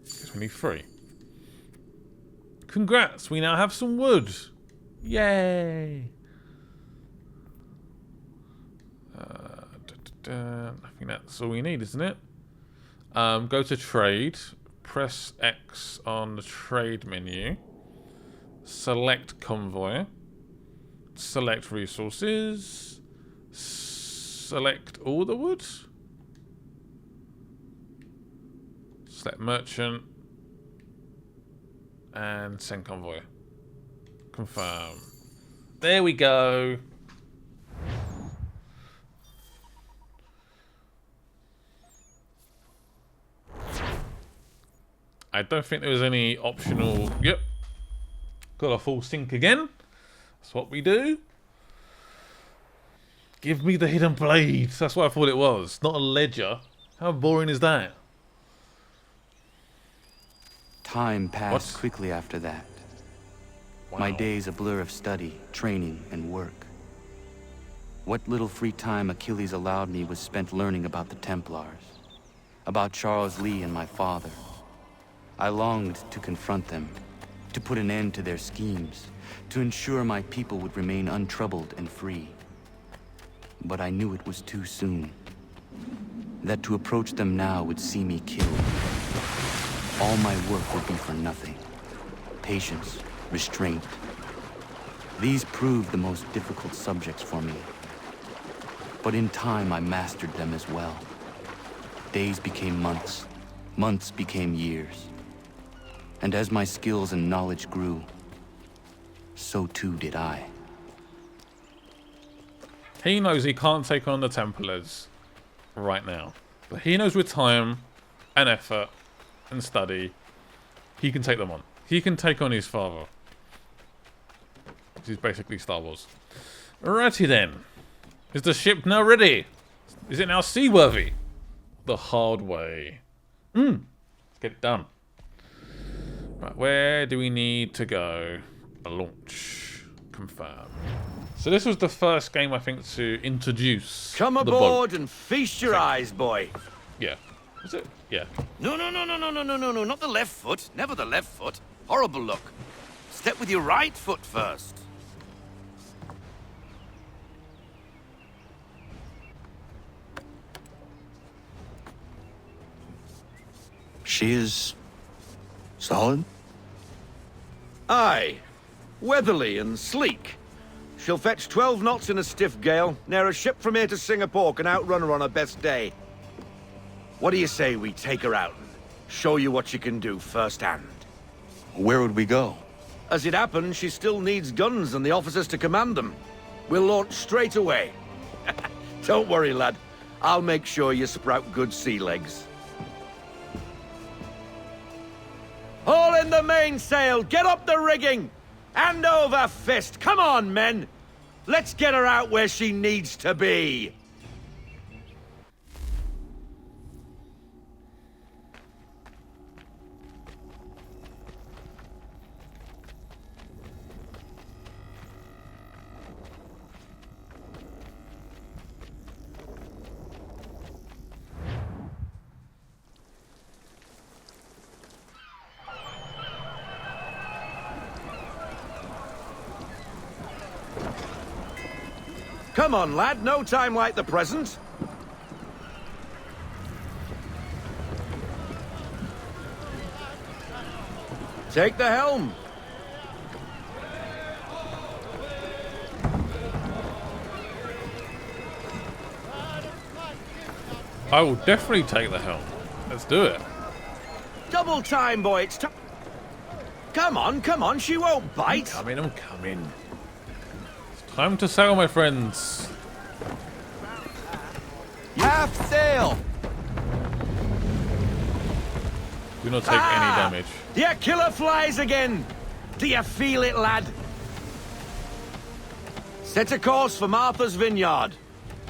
Because we need 3. Congrats, we now have some wood. Yay! I think that's all we need, isn't it? Go to trade. Press X on the trade menu. Select convoy. Select resources. Select all the wood. Select merchant. And send convoy. Confirm. There we go. I don't think there was any optional... Yep. Got a full sync again. That's what we do. Give me the hidden blades. That's what I thought it was. Not a ledger. How boring is that? Time passed quickly after that. Wow. My days a blur of study, training, and work. What little free time Achilles allowed me was spent learning about the Templars. About Charles Lee and my father. I longed to confront them, to put an end to their schemes, to ensure my people would remain untroubled and free. But I knew it was too soon. That to approach them now would see me killed. All my work would be for nothing. Patience, restraint. These proved the most difficult subjects for me. But in time I mastered them as well. Days became months, months became years. And as my skills and knowledge grew, so too did I. He knows he can't take on the Templars right now. But he knows with time and effort and study, he can take them on. He can take on his father. Which is basically Star Wars. Alrighty then. Is the ship now ready? Is it now seaworthy? The hard way. Let's get it done. Right, where do we need to go? A launch. Confirm. So this was the first game, I think, to introduce Come aboard and feast your eyes, boy. Yeah. Was it? Yeah. No, not the left foot. Never the left foot. Horrible look. Step with your right foot first. She is... solid? Aye. Weatherly and sleek. She'll fetch 12 knots in a stiff gale. Ne'er a ship from here to Singapore can outrun her on her best day. What do you say we take her out and show you what she can do firsthand? Where would we go? As it happens, she still needs guns and the officers to command them. We'll launch straight away. Don't worry, lad. I'll make sure you sprout good sea legs. Haul in the mainsail! Get up the rigging! Hand over fist! Come on, men! Let's get her out where she needs to be! Come on, lad. No time like the present. Take the helm. I will definitely take the helm. Let's do it. Double time, boy. It's time. Come on. She won't bite. I'm coming. It's time to sail, my friends. half sail! Do not take any damage. Your killer flies again! Do you feel it, lad? Set a course for Martha's Vineyard.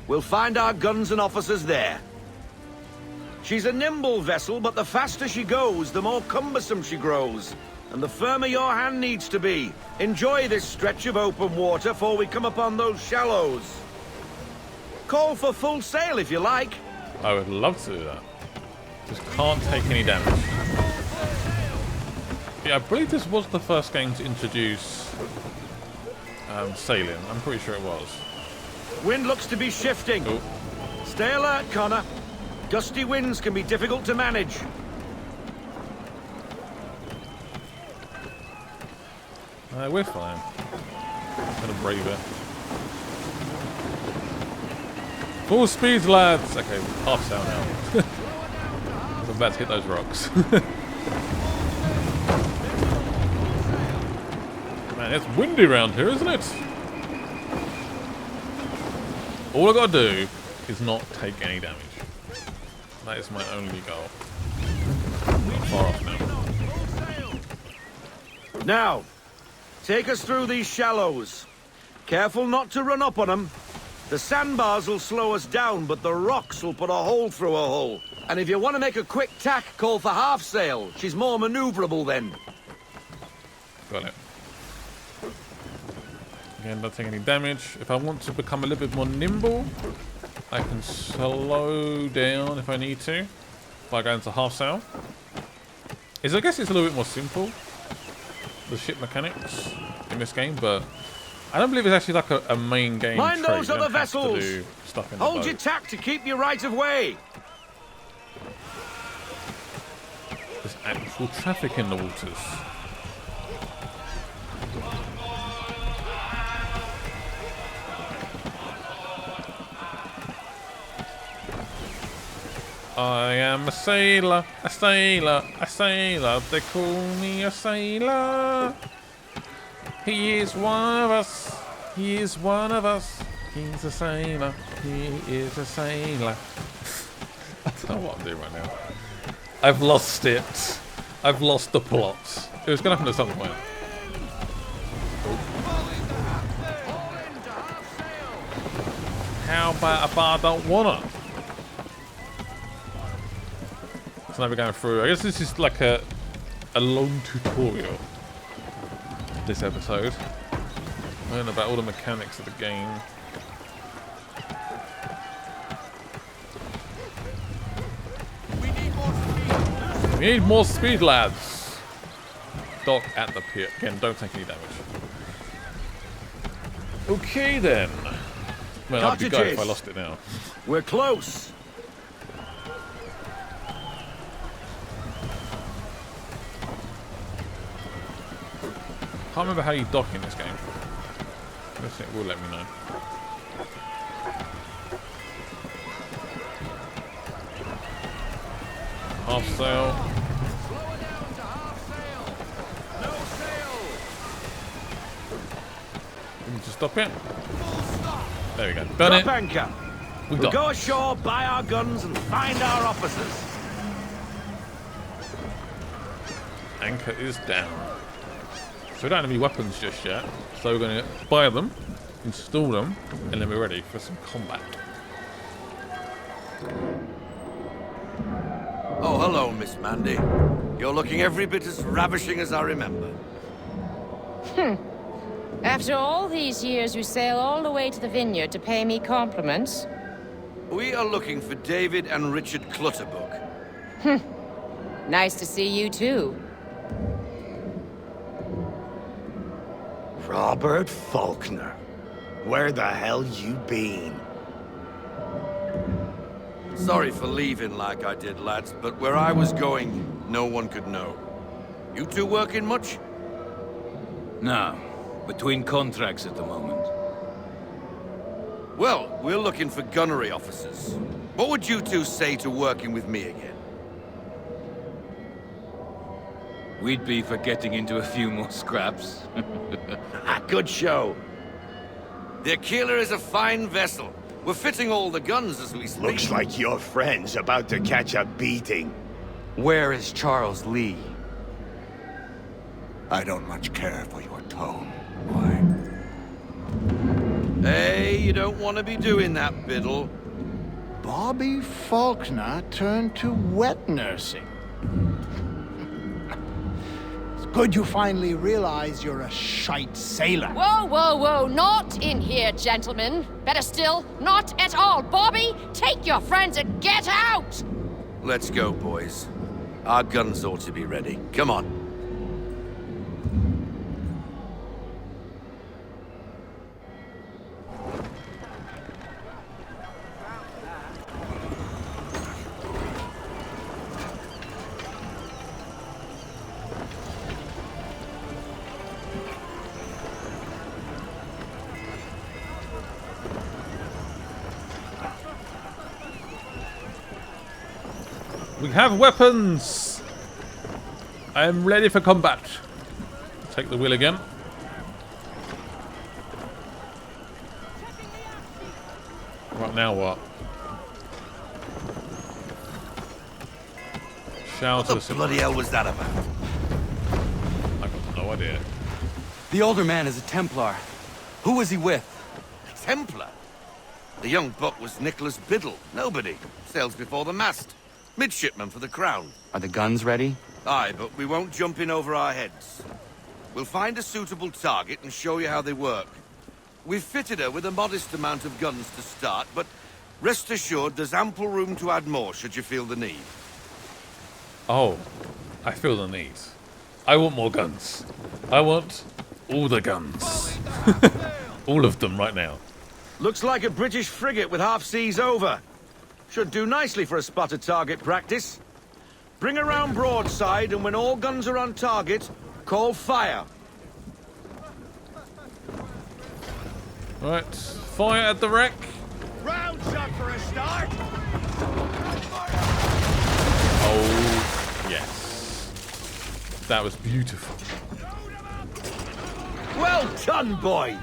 We'll find our guns and officers there. She's a nimble vessel, but the faster she goes, the more cumbersome she grows. And the firmer your hand needs to be. Enjoy this stretch of open water before we come upon those shallows. Call for full sail if you like. I would love to do that. Just can't take any damage. Yeah, I believe this was the first game to introduce sailing. I'm pretty sure it was. Wind looks to be shifting. Oh. Stay alert, Connor. Gusty winds can be difficult to manage. We're fine. Gonna brave it. Full speed, lads! Okay, half sail now. I'm about to hit those rocks. Man, it's windy around here, isn't it? All I gotta do is not take any damage. That is my only goal. Not far off now. Now, take us through these shallows. Careful not to run up on them. The sandbars will slow us down, but the rocks will put a hole through a hull. And if you want to make a quick tack, call for half sail. She's more maneuverable then. Got it. Again, don't take any damage. If I want to become a little bit more nimble, I can slow down if I need to by going to half sail. I guess it's a little bit more simple, the ship mechanics in this game, but I don't believe it's actually like a main game Mind trait. those You other don't have vessels. to do stuff in the Hold boat. your tack to keep you right of way. There's actual traffic in the waters. I am a sailor, a sailor, a sailor. They call me a sailor. He is one of us. He is one of us. He's a sailor. He is a sailor. I don't know what I'm doing right now. I've lost it. I've lost the plot. It was going to happen at some point. How about if I don't wanna? So now we're going through. I guess this is like a long tutorial. This episode. Learn about all the mechanics of the game. We need more speed, lads. Dock at the pier. Again, don't take any damage. Okay then. Well, I'd be good if I lost it now. We're close. Can't remember how you dock in this game. I guess it will let me know. Half sail. We need to stop it. There we go. Done it. Anchor. We'll go ashore, buy our guns, and find our officers. Anchor is down. So we don't have any weapons just yet. So we're going to buy them, install them, and then we're ready for some combat. Oh, hello, Miss Mandy. You're looking every bit as ravishing as I remember. After all these years, you sail all the way to the vineyard to pay me compliments? We are looking for David and Richard Clutterbuck. Nice to see you, too. Robert Faulkner. Where the hell you been? Sorry for leaving like I did, lads, but where I was going, no one could know. You two working much? No. Between contracts at the moment. Well, we're looking for gunnery officers. What would you two say to working with me again? We'd be for getting into a few more scraps. Good show. The Achilles is a fine vessel, We're fitting all the guns as we speak. Looks like your friend's about to catch a beating. Where is Charles Lee? I don't much care for your tone. Hey, you don't want to be doing that, Biddle. Bobby Faulkner turned to wet nursing. It's good you finally realize you're a shite sailor. Whoa, whoa, whoa, not in here, gentlemen. Better still, not at all. Bobby, take your friends and get out! Let's go, boys. Our guns ought to be ready. Come on. We have weapons! I am ready for combat. Take the wheel again. Right, now what? Shout What the bloody hell was that about? I got no idea. The older man is a Templar. Who was he with? Templar? The young buck was Nicholas Biddle. Nobody. Sails before the mast. Midshipman for the Crown. Are the guns ready? Aye, but we won't jump in over our heads. We'll find a suitable target and show you how they work. We've fitted her with a modest amount of guns to start, but rest assured there's ample room to add more should you feel the need. Oh, I feel the need. I want more guns. I want all the guns. All of them right now. Looks like a British frigate with half seas over. Should do nicely for a spotted target practice. Bring around broadside, and when all guns are on target, call fire. Right, fire at the wreck. Round shot for a start. Oh, yes. That was beautiful. Well done, boy.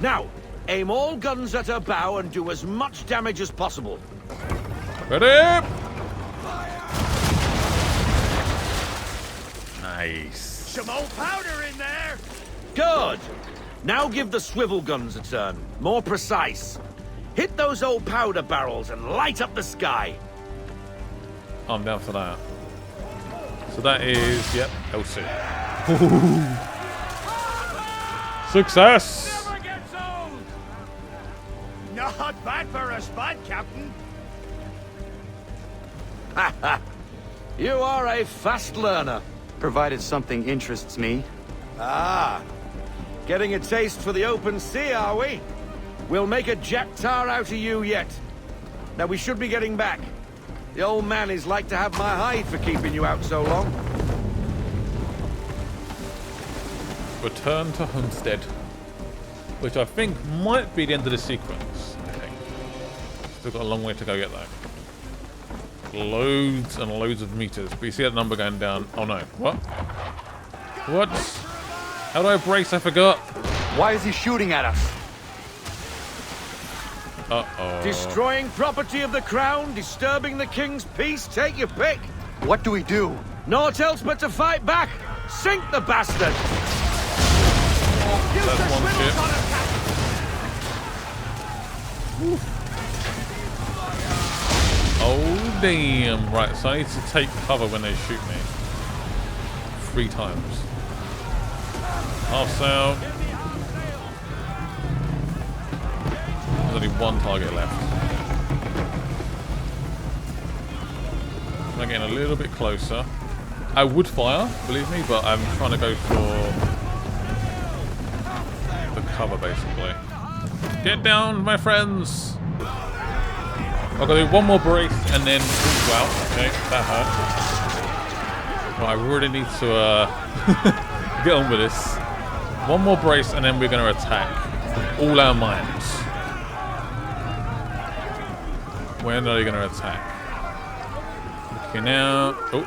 Now, aim all guns at her bow and do as much damage as possible. Ready? Nice. Some old powder in there. Good. Now give the swivel guns a turn. More precise. Hit those old powder barrels and light up the sky. I'm down for that. So that is, yep, LC. Success! Never gets old. Not bad for a spud, Captain. You are a fast learner. Provided something interests me. Ah, getting a taste for the open sea, are we? We'll make a jack tar out of you yet. Now we should be getting back. The old man is like to have my hide for keeping you out so long. Return to Homestead. Which I think might be the end of the sequence. I think. Still got a long way to go get that. Loads and loads of meters. But you see that number going down. Oh no. What? What? How do I brace? I forgot. Why is he shooting at us? Uh-oh. Destroying property of the crown, disturbing the king's peace, take your pick. What do we do? Naught else but to fight back. Sink the bastard. That's one ship. Oh damn. Right, so I need to take cover when they shoot me. 3 times. Half sail. There's only 1 target left. I'm getting a little bit closer. I would fire, believe me, but I'm trying to go for the cover basically. Get down, my friends! I've got to do 1 more brace and then wow, okay, that hurt. Right, I really need to get on with this. 1 more brace and then we're going to attack with all our minds. When are they going to attack? Okay, now. Oh.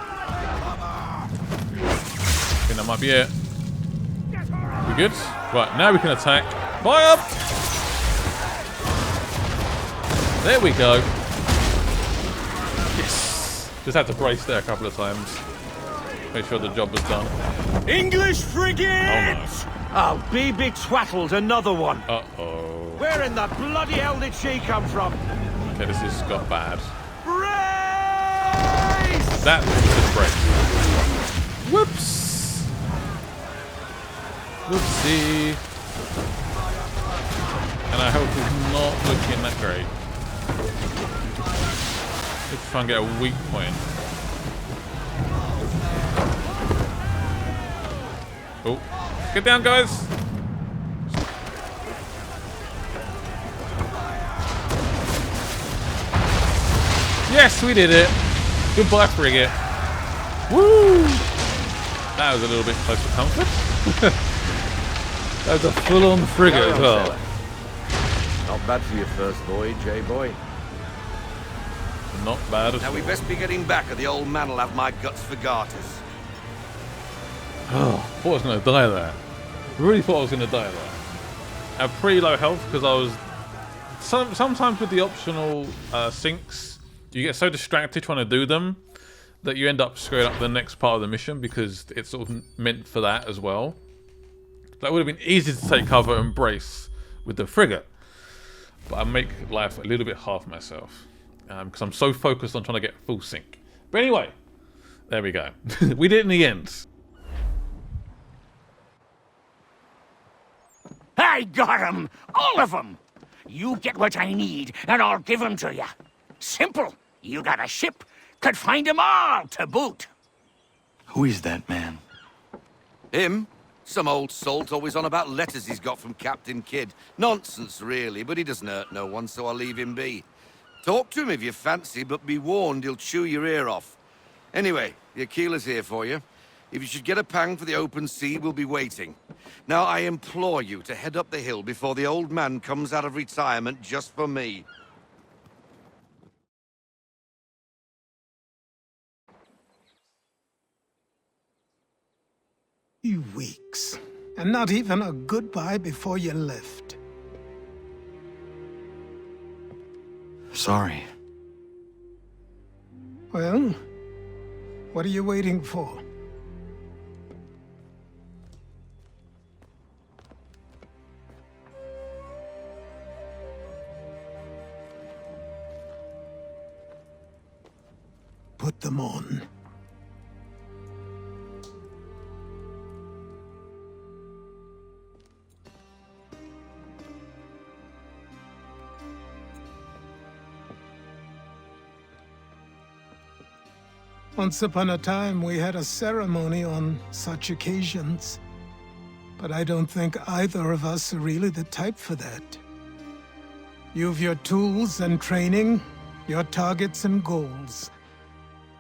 Okay, that might be it. We good? Right, now we can attack. Fire up! There we go. Yes. Just had to brace there a couple of times. Make sure the job was done. English frigate! Oh no. I'll be twaddled, another one. Uh-oh. Where in the bloody hell did she come from? Okay, this has got bad. Brace! That was just break. Whoops. Whoopsie. And our health is not looking that great. Let's try and get a weak point. Oh, get down, guys! Yes, we did it! Goodbye, frigate. Woo! That was a little bit close for comfort. That was a full-on frigate as well. Not bad for your first voyage, eh, boy? Not bad at all. Now we best be getting back, or the old man'll have my guts for garters. Oh, I thought I was going to die there. I really thought I was going to die there. I had pretty low health because I was... Sometimes with the optional syncs, you get so distracted trying to do them that you end up screwing up the next part of the mission because it's sort of meant for that as well. That would have been easy to take cover and brace with the frigate. But I make life a little bit hard for myself because I'm so focused on trying to get full sync. But anyway, there we go. We did it in the end. I got 'em! All of 'em! You get what I need, and I'll give 'em to you. Simple. You got a ship, could find 'em all to boot. Who is that man? Him? Some old salt always on about letters he's got from Captain Kidd. Nonsense, really, but he doesn't hurt no one, so I'll leave him be. Talk to him if you fancy, but be warned he'll chew your ear off. Anyway, the Achilles here for you. If you should get a pang for the open sea, we'll be waiting. Now, I implore you to head up the hill before the old man comes out of retirement just for me. You weeks, and not even a goodbye before you left. Sorry. Well, what are you waiting for? Put them on. Once upon a time, we had a ceremony on such occasions. But I don't think either of us are really the type for that. You've your tools and training, your targets and goals.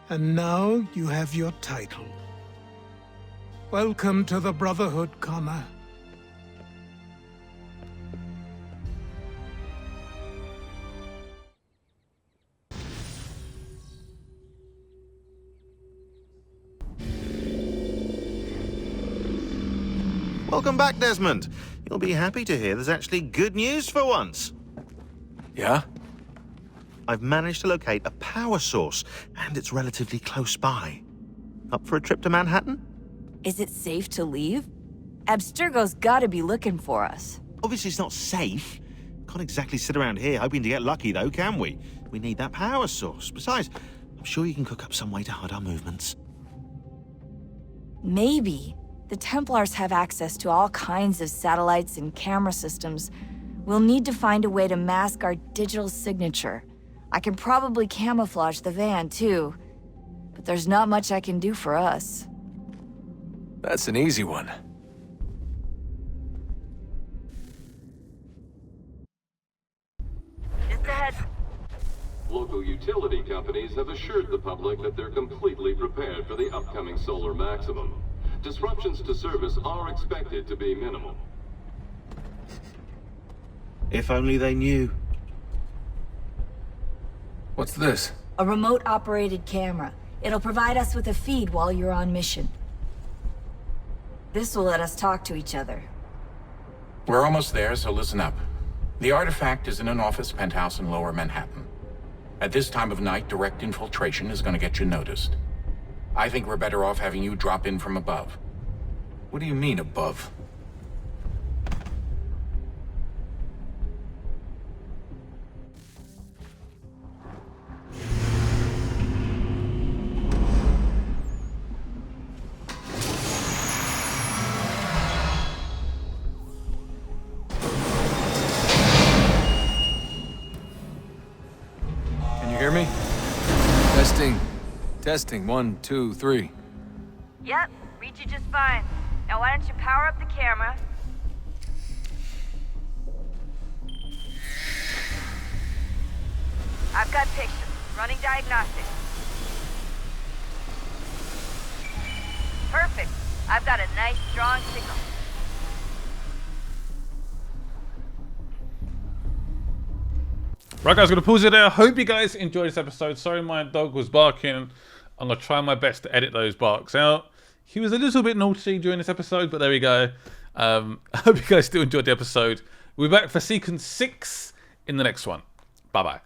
And now you have your title. Welcome to the Brotherhood, Connor. Welcome back, Desmond. You'll be happy to hear there's actually good news for once. Yeah? I've managed to locate a power source, and it's relatively close by. Up for a trip to Manhattan? Is it safe to leave? Abstergo's gotta be looking for us. Obviously it's not safe. Can't exactly sit around here hoping to get lucky, though, can we? We need that power source. Besides, I'm sure you can cook up some way to hide our movements. Maybe. The Templars have access to all kinds of satellites and camera systems. We'll need to find a way to mask our digital signature. I can probably camouflage the van, too. But there's not much I can do for us. That's an easy one. Local utility companies have assured the public that they're completely prepared for the upcoming solar maximum. Disruptions to service are expected to be minimal. If only they knew. What's this? A remote-operated camera. It'll provide us with a feed while you're on mission. This will let us talk to each other. We're almost there, so listen up. The artifact is in an office penthouse in Lower Manhattan. At this time of night, direct infiltration is going to get you noticed. I think we're better off having you drop in from above. What do you mean, above? Can you hear me? Testing. 1, 2, 3. Yep, read you just fine. Now why don't you power up the camera? I've got pictures. Running diagnostics. Perfect. I've got a nice, strong signal. Right, guys, I'm going to pause it there. I hope you guys enjoyed this episode. Sorry my dog was barking. I'm going to try my best to edit those barks out. He was a little bit naughty during this episode, but there we go. I hope you guys still enjoyed the episode. We'll be back for Sequence 6 in the next one. Bye-bye.